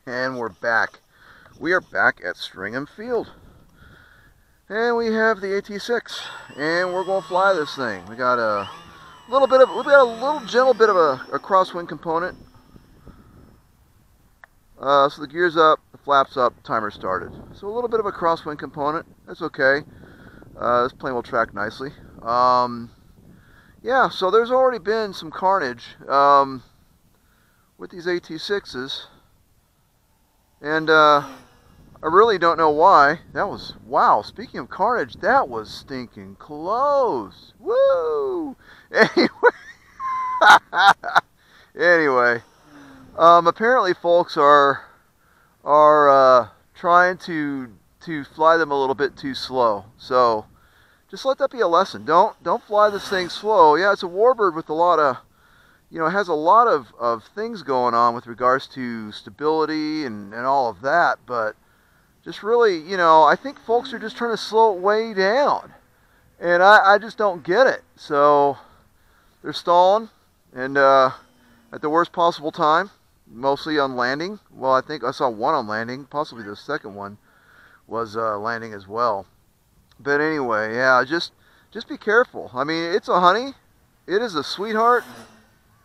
And we're back. We are back at Stringham Field. And we have the AT-6. And we're going to fly this thing. We got a little gentle bit of a crosswind component. So the gear's up, the flaps up, timer started. So a little bit of a crosswind component. That's okay. This plane will track nicely. Yeah, so there's already been some carnage with these AT-6s. And I really don't know why. That was, wow, speaking of carnage, that was stinking close. Woo! Anyway, apparently folks are trying to fly them a little bit too slow. So just let that be a lesson. Don't fly this thing slow. Yeah, it's a Warbird with a lot of, it has a lot of things going on with regards to stability and all of that, but just really, I think folks are just trying to slow it way down, and I just don't get it. So they're stalling, and at the worst possible time, mostly on landing. Well, I think I saw one on landing, possibly the second one was landing as well. But anyway, yeah, just be careful. I mean, it's a honey, it is a sweetheart.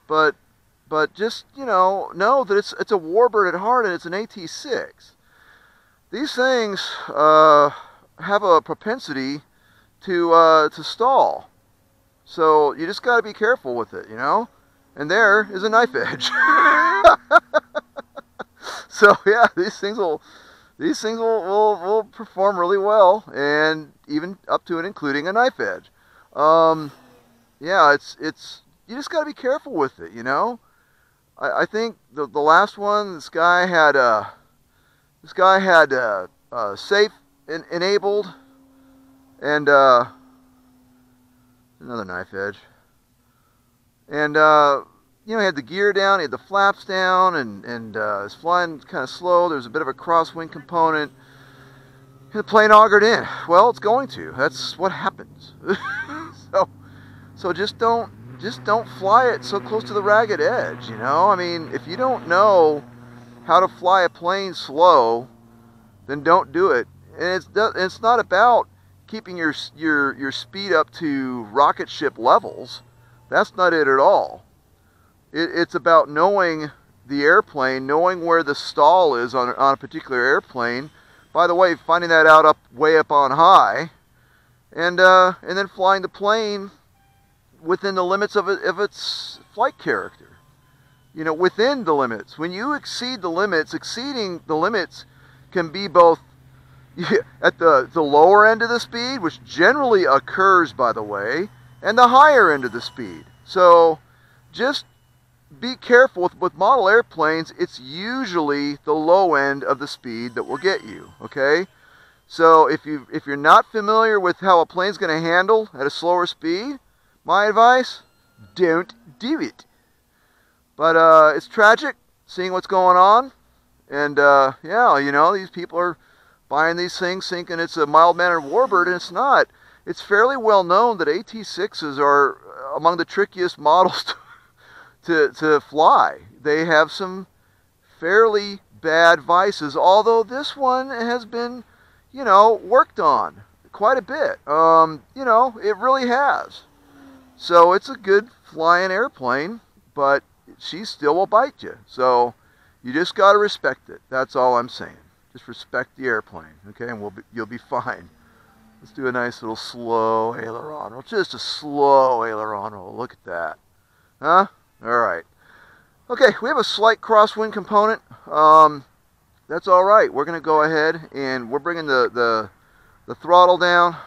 But just, know that it's a Warbird at heart, and it's an AT-6. These things have a propensity to stall. So you just got to be careful with it, And there is a knife edge. So yeah, these things will perform really well, and even up to and including a knife edge. Yeah, it's you just got to be careful with it, I think the last one, this guy had safe enabled, and another knife edge, and he had the gear down, he had the flaps down, and it's flying kind of slow. There's a bit of a crosswind component, and the plane augered in. Well, it's going to. That's what happens. So just don't fly it so close to the ragged edge, I mean, if you don't know how to fly a plane slow, then don't do it. And it's not about keeping your speed up to rocket ship levels. That's not it at all. It's about knowing the airplane, knowing where the stall is on a particular airplane. By the way, finding that out way up on high, and then flying the plane within the limits of its flight character. Within the limits. When you exceed the limits, exceeding the limits can be both at the lower end of the speed, which generally occurs, by the way, and the higher end of the speed. So just be careful with model airplanes. It's usually the low end of the speed that will get you, okay? So if you're not familiar with how a plane's going to handle at a slower speed, my advice, don't do it. But it's tragic seeing what's going on. And yeah, these people are buying these things thinking it's a mild-mannered Warbird, and it's not. It's fairly well known that AT-6s are among the trickiest models to fly. They have some fairly bad vices, although this one has been, worked on quite a bit. It really has. So it's a good flying airplane, but she still will bite you. So you just got to respect it. That's all I'm saying. Just respect the airplane, okay? And you'll be fine. Let's do a nice little slow aileron roll. Just a slow aileron roll. Look at that. Huh? All right. Okay, we have a slight crosswind component. That's all right. We're going to go ahead, and we're bringing the throttle down,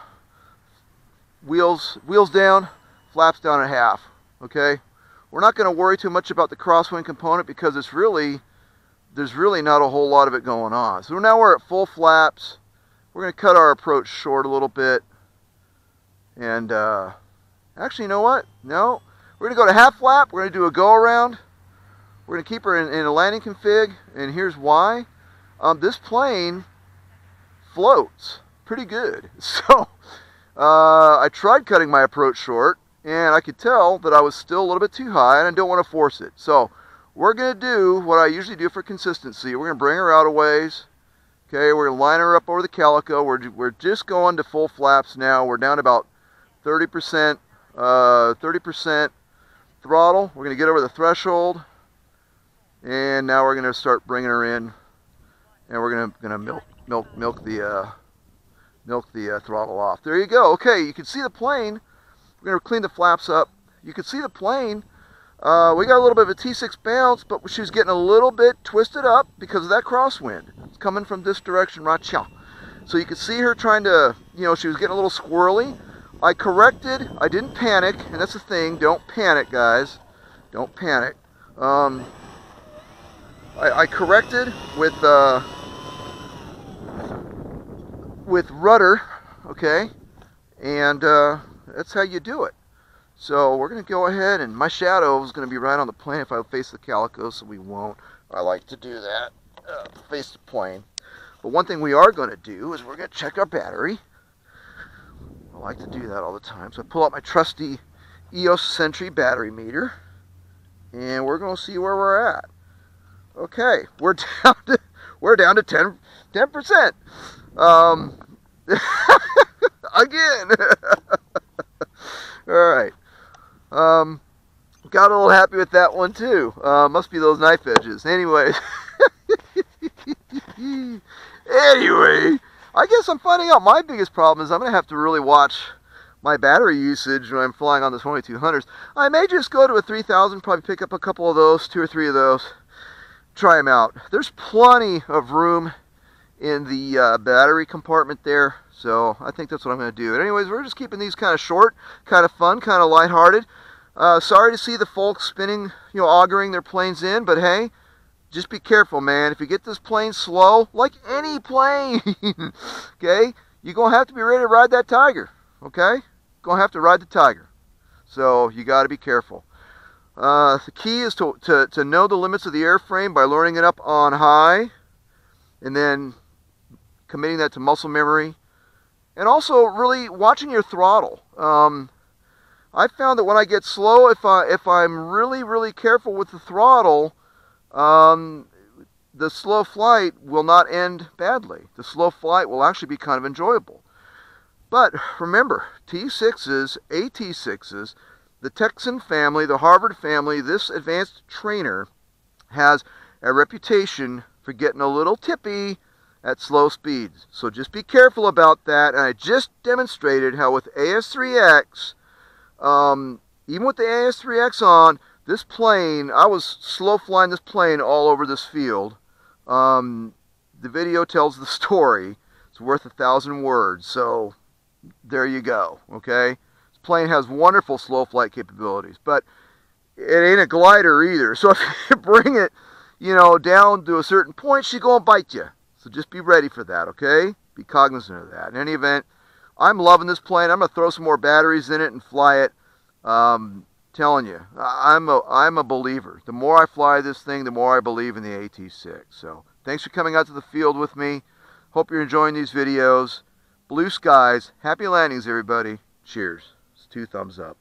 wheels down, flaps down at half, okay? We're not going to worry too much about the crosswind component because there's really not a whole lot of it going on. So now we're at full flaps. We're going to cut our approach short a little bit. And actually, you know what? No. We're going to go to half flap. We're going to do a go around. We're going to keep her in a landing config. And here's why. This plane floats pretty good. So I tried cutting my approach short, and I could tell that I was still a little bit too high, and I don't want to force it. So we're going to do what I usually do for consistency. We're going to bring her out a ways. Okay, we're going to line her up over the calico. We're just going to full flaps now. We're down about 30%, 30% throttle. We're going to get over the threshold, and now we're going to start bringing her in, and we're going to milk the throttle off. There you go. Okay, you can see the plane. We're going to clean the flaps up. You can see the plane. We got a little bit of a T-6 bounce, but she was getting a little bit twisted up because of that crosswind. It's coming from this direction right here. So you can see her trying to, you know, she was getting a little squirrely. I corrected. I didn't panic, and that's the thing. Don't panic, guys. Don't panic. I corrected with rudder, okay, and that's how you do it. So we're going to go ahead, and my shadow is going to be right on the plane if I face the calico, so we won't. I like to do that, face the plane. But one thing we are going to do is we're going to check our battery. I like to do that all the time. So I pull out my trusty EOS Sentry battery meter, and we're going to see where we're at. Okay, we're down to 10%. Again. All right. Got a little happy with that one too. Must be those knife edges. Anyways. Anyway, I guess I'm finding out my biggest problem is I'm going to have to really watch my battery usage when I'm flying on the 2200s. I may just go to a 3000, probably pick up a couple of those, 2 or 3 of those, try them out. There's plenty of room in the battery compartment there, so I think that's what I'm going to do. But anyways, we're just keeping these kind of short, kind of fun, kind of lighthearted. Sorry to see the folks spinning, you know, augering their planes in, but hey, just be careful, man. If you get this plane slow, like any plane, okay, you're going to have to be ready to ride that tiger, okay? Going to have to ride the tiger. So you got to be careful. The key is to know the limits of the airframe by learning it up on high, and then committing that to muscle memory, and also really watching your throttle. I found that when I get slow, if I'm really careful with the throttle, the slow flight will not end badly. The slow flight will actually be kind of enjoyable. But remember, T6s, AT-6s, the Texan family, the Harvard family, this advanced trainer has a reputation for getting a little tippy at slow speeds. So just be careful about that. And I just demonstrated how with AS3X, even with the AS3X on, this plane, I was slow flying this plane all over this field. The video tells the story. It's worth 1,000 words. So there you go, okay? This plane has wonderful slow flight capabilities, but it ain't a glider either. So if you bring it, you know, down to a certain point, she's going to bite you. So just be ready for that, okay? Be cognizant of that. In any event, I'm loving this plane. I'm going to throw some more batteries in it and fly it. Telling you, I'm a believer. The more I fly this thing, the more I believe in the AT-6. So thanks for coming out to the field with me. Hope you're enjoying these videos. Blue skies. Happy landings, everybody. Cheers. It's 2 thumbs up.